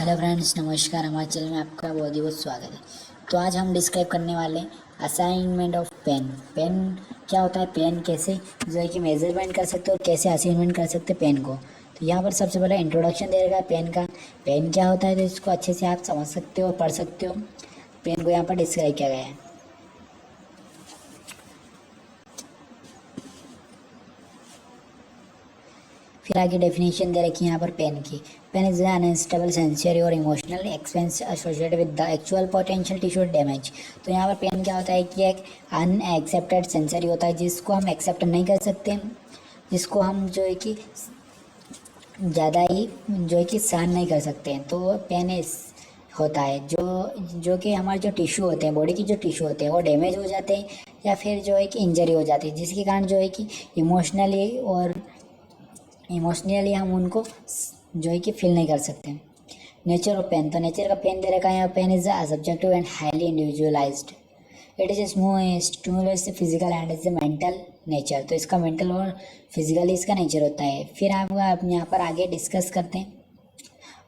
Hello friends, नमस्कार। हमारे channel में आपका बहुत ही बहुत स्वागत है। तो आज हम डिस्क्राइब करने वाले असाइनमेंट ऑफ पेन। पेन क्या होता है, पेन कैसे जो है कि मेजरमेंट कर सकते हो और कैसे असाइनमेंट कर सकते हैं पेन को। तो यहाँ पर सबसे पहले इंट्रोडक्शन दे रखा है पेन का। पेन क्या होता है, तो इसको अच्छे से आप समझ सकते हो और पढ़ सकते हो। पेन को यहाँ पर डिस्क्राइब किया गया है। फिर आगे डेफिनेशन दे रखी है यहाँ पर पेन की। Pain is an unstable sensory or emotional expense associated with the actual potential tissue damage. तो यहाँ पर पेन क्या होता है कि एक अनएक्सेप्टेड सेंसरी होता है जिसको हम एक्सेप्ट नहीं कर सकते, जिसको हम जो है कि ज़्यादा ही जो है कि सहन नहीं कर सकते हैं। तो पेन होता है जो कि हमारे जो टिश्यू होते हैं, बॉडी की जो टिश्यू होते हैं वो डैमेज हो जाते हैं या फिर जो है कि इंजरी हो जाती है, जिसके कारण जो है कि इमोशनली हम उनको जो है कि फील नहीं कर सकते। नेचर ऑफ पेन, तो नेचर का पेन दे रखा है यहाँ। Pain is subjective and highly individualised. It is stimulates physical and is mental nature. तो इसका मेंटल और फिजिकली इसका नेचर होता है। फिर आप यहाँ पर आगे डिस्कस करते हैं।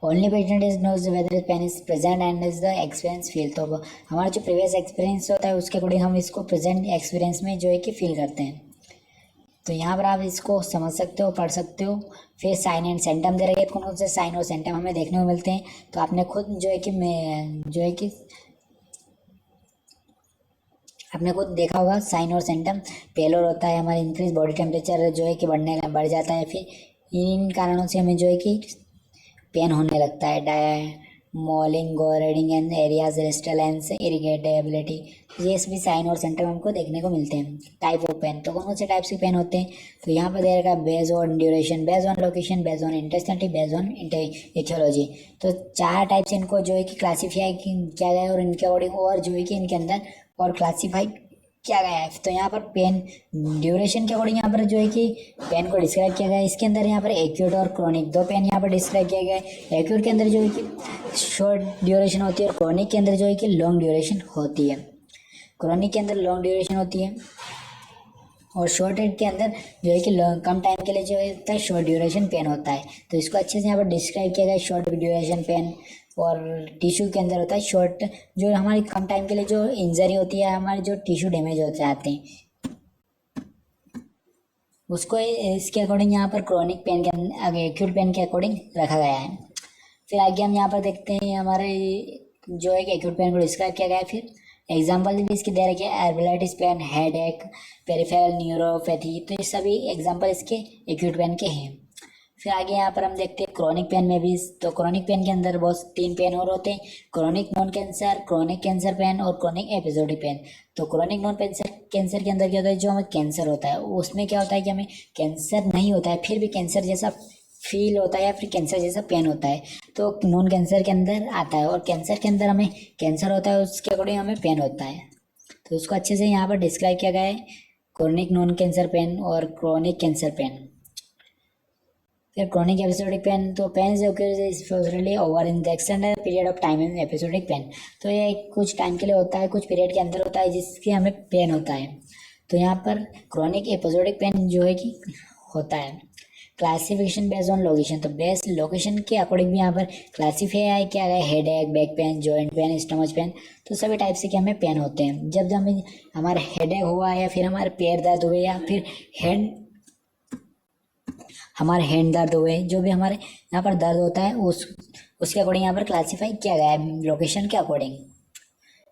Only patient is knows whether pain is present and is the experience feel. तो हमारा जो प्रीवियस एक्सपीरियंस होता है उसके अकॉर्डिंग हम इसको प्रेजेंट एक्सपीरियंस में जो है कि फील करते हैं। तो यहाँ पर आप इसको समझ सकते हो, पढ़ सकते हो। फिर साइन एंड सेंटम दे रखे, कौन कौन से साइन और सेंटम हमें देखने को मिलते हैं। तो आपने खुद आपने खुद देखा होगा साइन और सेंटम। पेलोर होता है हमारा इंक्रीज बॉडी टेम्परेचर जो है कि बढ़ जाता है। फिर इन कारणों से हमें जो है कि पेन होने लगता है। मॉलिंग और रेडिंग एंड एरियाज रेस्टलेंस इरिगेटेबिलिटी, ये सभी साइन और सेंटम हमको देखने को मिलते हैं। टाइप ऑफ पेन, तो कौन से टाइप्स के पेन होते हैं। तो यहाँ पर दे रखा है based on duration, based on location, based on intensity, based on etiology. तो 4 टाइप से इनको जो है कि क्लासीफाई किया गया है और इनके अकॉर्डिंग और जो है कि इनके अंदर और क्लासीफाई किया गया है। तो यहाँ पर पेन ड्यूरेशन के अकॉर्डिंग यहाँ पर जो है कि पेन को डिस्क्राइब किया गया है। इसके अंदर यहाँ पर एक्यूट और क्रोनिक 2 पेन यहाँ पर डिस्क्राइब किया गया है। एक्यूट के अंदर जो है कि शॉर्ट ड्यूरेशन होती है और क्रोनिक के अंदर जो है कि लॉन्ग ड्यूरेशन होती है। क्रोनिक के अंदर लॉन्ग ड्यूरेशन होती है और शॉर्ट एड के अंदर जो है कि कम टाइम के लिए जो होता है शॉर्ट ड्यूरेशन पेन होता है। तो इसको अच्छे से यहाँ पर डिस्क्राइब किया गया है। शॉर्ट ड्यूरेशन पेन और टिश्यू के अंदर होता है शॉर्ट, जो हमारी कम टाइम के लिए जो इंजरी होती है, हमारे जो टिश्यू डैमेज हो जाते हैं उसको इसके अकॉर्डिंग यहाँ पर क्रोनिक पेन के अंदर एक्यूट पेन के अकॉर्डिंग रखा गया है। फिर आगे हम यहाँ पर देखते हैं हमारे जो है कि एक्यूट पेन को डिस्क्राइब किया गया है। फिर एग्जाम्पल भी इसके दे रखे हैं, एर्बिलाइटिस पेन, हेड एक, पेरिफेरल न्यूरोपैथी। तो ये सभी एग्जाम्पल इसके एक्यूट पेन के हैं। फिर आगे यहाँ पर हम देखते हैं क्रोनिक पेन में भी। तो क्रोनिक पेन के अंदर बहुत 3 पेन और होते हैं, chronic non cancer, chronic cancer pain और क्रोनिक एपिसोडिक पेन। तो क्रोनिक नॉन कैंसर के अंदर क्या होता है, जो हमें कैंसर होता है उसमें क्या होता है कि हमें कैंसर नहीं होता है फिर भी कैंसर जैसा फील होता है या फिर कैंसर जैसा पेन होता है। तो नॉन कैंसर के अंदर आता है और कैंसर के अंदर हमें कैंसर होता है उसके अकॉर्डिंग हमें पेन होता है। तो उसको अच्छे से यहाँ पर डिस्क्राइब किया गया है, क्रोनिक नॉन कैंसर पेन और क्रोनिक कैंसर पेन। फिर क्रोनिक एपिसोडिक पेन, तो pain is over in the extended period of time in episodic pain. तो ये कुछ टाइम के लिए होता है, कुछ पीरियड के अंदर होता है जिसके हमें पेन होता है। तो यहाँ पर क्रोनिक एपिसोडिक पेन जो है कि होता है। क्लासिफिकेशन बेस्ड ऑन लोकेशन, तो बेस्ड लोकेशन के अकॉर्डिंग भी यहाँ पर क्लासीफाई किया गया है। Headache, back pain, joint pain, stomach pain. तो सभी टाइप से क्या हमें पेन होते हैं। जब हमें हमारा हेड एक हुआ या फिर हमारे पैर दर्द हुए या फिर हमारे हैंड दर्द हुए, जो भी हमारे यहाँ पर दर्द होता है उसके अकॉर्डिंग यहाँ पर क्लासीफाई किया गया है लोकेशन के अकॉर्डिंग।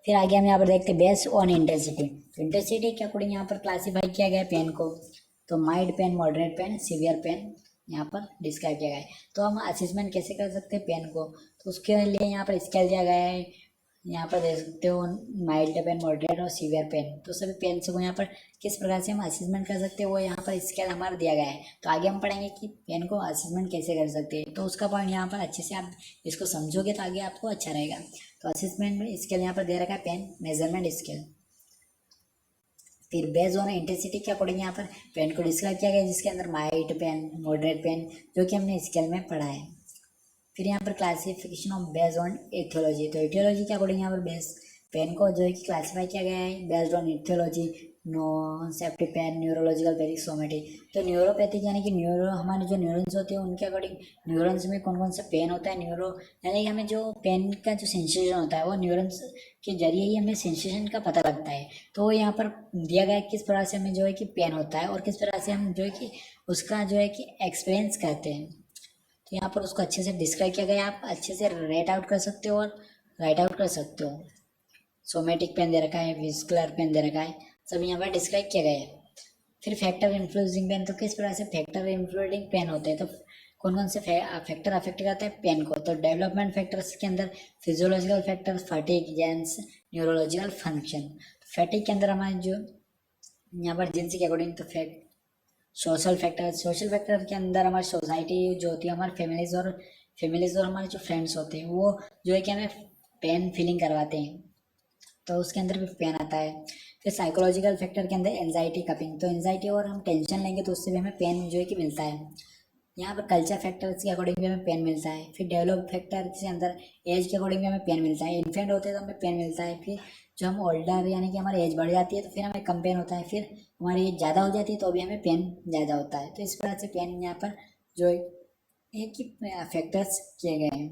फिर आगे हम यहाँ पर देखते हैं बेस्ड ऑन इंटेंसिटी। तो इंटेंसिटी के अकॉर्डिंग यहाँ पर क्लासीफाई किया गया है पेन को। तो mild pain, moderate pain, severe pain यहाँ पर डिस्क्राइब किया गया है। तो हम असेसमेंट कैसे कर सकते हैं पेन को, तो उसके लिए यहाँ पर स्केल दिया गया है। यहाँ पर देख सकते हो माइल्ड पेन, मॉडरेट और सीवियर पेन। तो सभी पेन को यहाँ पर किस प्रकार से हम असेसमेंट कर सकते हैं वो यहाँ पर स्केल हमारा दिया गया है। तो आगे हम पढ़ेंगे कि पेन को असेसमेंट कैसे कर सकते हैं। तो उसका पॉइंट यहाँ पर अच्छे से आप इसको समझोगे तो आगे आपको अच्छा रहेगा। तो असेसमेंट में स्केल यहाँ पर दे रखा है पेन मेजरमेंट स्केल। फिर बेस्ड ऑन इंटेंसिटी के अकॉर्डिंग यहाँ पर पेन को डिस्क्राइब किया गया है, जिसके अंदर माइल्ड पेन, मॉडरेट पेन जो कि हमने स्केल में पढ़ा है। फिर यहाँ पर क्लासिफिकेशन ऑफ बेस्ड ऑन एथियोलॉजी। तो एथियोलॉजी के अकॉर्डिंग यहाँ पर पेन को जो है कि क्लासीफाई किया गया है based on etiology. Nociceptive pain, neurological perisomatic. तो न्यूरोपैथिक यानी कि हमारे जो न्यूरॉन्स होते हैं उनके अकॉर्डिंग न्यूरॉन्स में कौन कौन सा पेन होता है। यानी कि हमें जो पेन का जो सेंसेशन होता है वो न्यूरॉन्स के जरिए ही हमें सेंसेशन का पता लगता है। तो यहाँ पर दिया गया है किस प्रकार से हमें जो है कि पेन होता है और किस प्रकार से हम जो है कि उसका जो है कि एक्सपीरियंस करते हैं। तो यहाँ पर उसको अच्छे से डिस्क्राइब किया गया है, आप अच्छे से रेट आउट कर सकते हो और राइट आउट कर सकते हो। सोमेटिक पेन दे रखा है, विस्कुलर पेन दे रखा है, सब यहाँ पर डिस्क्राइब किया गया है। फिर फैक्टर इन्फ्लुएंसिंग पेन, तो किस प्रकार से फैक्टर इन्फ्लुएंसिंग पेन होते हैं, तो कौन कौन से फैक्टर अफेक्ट करते हैं पेन को। तो डेवलपमेंट फैक्टर्स के अंदर physiological factor, fatigue, genes, neurological function. Fatigue के अंदर हमारे जो यहाँ पर जेंस के अकॉर्डिंग तो सोशल फैक्टर के अंदर हमारी सोसाइटी जो होती है, हमारे फैमिलीज और हमारे जो फ्रेंड्स होते हैं वो जो है कि हमें पेन फीलिंग करवाते हैं, तो उसके अंदर भी पेन आता है। फिर साइकोलॉजिकल फैक्टर के अंदर एंजाइटी, कपिंग, तो एंजाइटी और हम टेंशन लेंगे तो उससे भी हमें पेन जो है कि मिलता है। यहाँ पर कल्चर फैक्टर्स के अकॉर्डिंग भी हमें पेन मिलता है। फिर डेवलप फैक्टर के अंदर एज के अकॉर्डिंग भी हमें पेन मिलता है। इन्फेंट होते हैं तो हमें पेन मिलता है। फिर जो हम ओल्डर यानी कि हमारी एज बढ़ जाती है तो फिर हमें कम पेन होता है। फिर हमारी एज ज़्यादा हो जाती है तो भी हमें पेन ज़्यादा होता है। तो इस प्रकार से पेन यहाँ पर जो है कि फैक्टर्स किए गए हैं।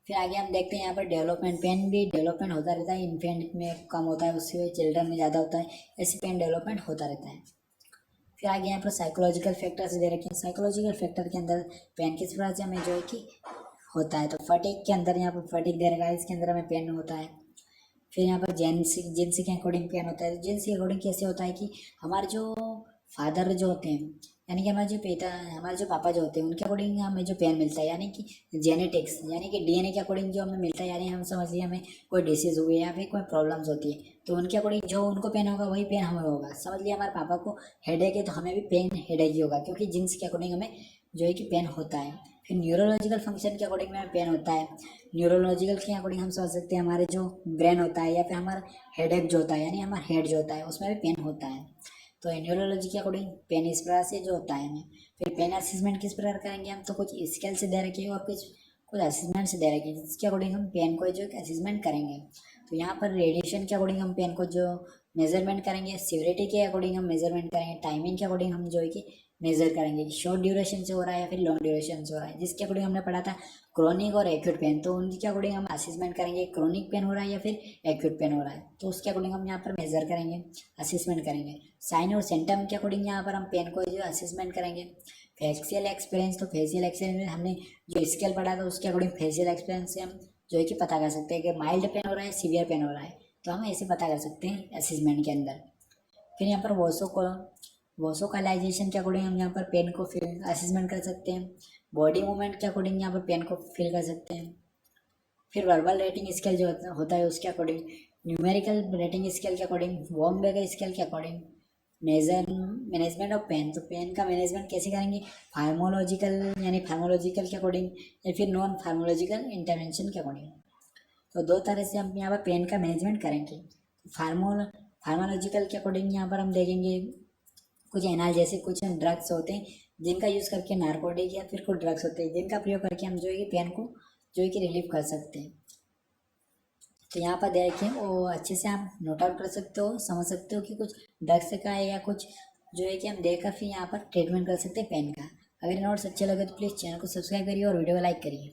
फिर आगे हम देखते हैं यहाँ पर डेवलपमेंट, पेन भी डेवलपमेंट होता रहता है। इन्फेंट में कम होता है, उससे चिल्ड्रन में ज़्यादा होता है, ऐसे पेन डेवलपमेंट होता रहता है। फिर आगे यहाँ पर साइकोलॉजिकल फैक्टर्स दे रखे हैं। साइकोलॉजिकल फैक्टर के अंदर पेन किस प्रकार से हमें जो है कि होता है, तो फटीग के अंदर यहाँ पर फटीग दे रखा है, इसके अंदर हमें पेन होता है। फिर यहाँ पर जेंस के अकॉर्डिंग पेन होता है। जेंस के अकॉर्डिंग कैसे होता है कि हमारे जो फादर जो होते हैं यानी कि हमारे जो पापा जो होते हैं उनके अकॉर्डिंग हमें जो पेन मिलता है, यानी कि जेनेटिक्स यानी कि डीएनए के अकॉर्डिंग जो हमें मिलता है। यानी हम समझिए हमें कोई डिसीज़ हुई है या फिर कोई प्रॉब्लम्स होती है तो उनके अकॉर्डिंग जो उनको पेन होगा वही पेन हमें होगा। समझ लिया हमारे पापा को हेडेक है तो हमें भी पेन हेडेक ही होगा, क्योंकि जीन्स के अकॉर्डिंग हमें जो है कि पेन होता है। फिर न्यूरोलॉजिकल फंक्शन के अकॉर्डिंग में पेन होता है। न्यूरोलॉजिकल के अकॉर्डिंग हम समझ सकते हैं हमारे जो ब्रेन होता है या फिर हमारा हेडेक जो होता है यानी हमारा हेड जो होता है उसमें भी पेन होता है। तो न्यूरोलॉजी के अकॉर्डिंग पेन इस प्रकार से जो होता है हमें। फिर पेन असेसमेंट किस प्रकार करेंगे हम, तो कुछ स्केल से दे रखी है और कुछ असेसमेंट से दे रखी है, जिसके अकॉर्डिंग हम पेन को जो असेसमेंट करेंगे। तो यहाँ पर रेडिएशन के अकॉर्डिंग हम पेन को जो मेजरमेंट करेंगे, सिविरिटी के अकॉर्डिंग हम मेजरमेंट करेंगे, टाइमिंग के अकॉर्डिंग हम जो है कि मेजर करेंगे कि शॉर्ट ड्यूरेशन से हो रहा है या फिर लॉन्ग ड्यूरेशन से हो रहा है। जिसके अकॉर्डिंग हमने पढ़ा था क्रोनिक और एक्यूट पेन, तो उनके अकॉर्डिंग हम असेसमेंट करेंगे क्रोनिक पेन हो रहा है या फिर एक्यूट पेन हो रहा है, तो उसके अकॉर्डिंग हम यहाँ पर मेजर करेंगे, असेसमेंट करेंगे। साइन और सिम्टम के अकॉर्डिंग यहाँ पर हम पेन को जो असेसमेंट करेंगे। फेशियल एक्सपीरियंस, तो फेशियल एक्सपीरियंस में हमने जो स्केल पढ़ा था उसके अकॉर्डिंग फेशियल एक्सपीरियंस से हम जो है कि पता कर सकते हैं कि माइल्ड पेन हो रहा है, सीवियर पेन हो रहा है, तो हम ऐसे पता कर सकते हैं असेसमेंट के अंदर। फिर यहाँ पर वोसोकलाइजेशन के अकॉर्डिंग हम यहाँ पर पेन को फील असेसमेंट कर सकते हैं। बॉडी मूवमेंट के अकॉर्डिंग यहाँ पर पेन को फील कर सकते हैं। फिर वर्बल रेटिंग स्केल जो होता है उसके अकॉर्डिंग, न्यूमेरिकल रेटिंग स्केल के अकॉर्डिंग, वॉर्मबर्गर स्केल के अकॉर्डिंग। मैनेजमेंट ऑफ पेन, तो पेन का मैनेजमेंट कैसे करेंगे, फार्मोलॉजिकल के अकॉर्डिंग या फिर नॉन फार्मोलॉजिकल इंटरवेंशन के अकॉर्डिंग। तो दो तरह से हम यहाँ पर पेन का मैनेजमेंट करेंगे। फार्मोलॉजिकल के अकॉर्डिंग यहाँ पर हम देखेंगे कुछ एनाल्जेसिक, कुछ ड्रग्स होते हैं जिनका यूज़ करके, नार्कोटिक या फिर कुछ ड्रग्स होते हैं जिनका प्रयोग करके हम जो है कि पेन को जो है कि रिलीव कर सकते हैं। तो यहाँ पर देखें वो अच्छे से आप नोट आउट कर सकते हो, समझ सकते हो कि कुछ ड्रग्स का है या कुछ जो है कि हम देखकर फिर यहाँ पर ट्रीटमेंट कर सकते हैं पेन का। अगर नोट्स अच्छे लगे तो प्लीज़ चैनल को सब्सक्राइब करिए और वीडियो को लाइक करिए।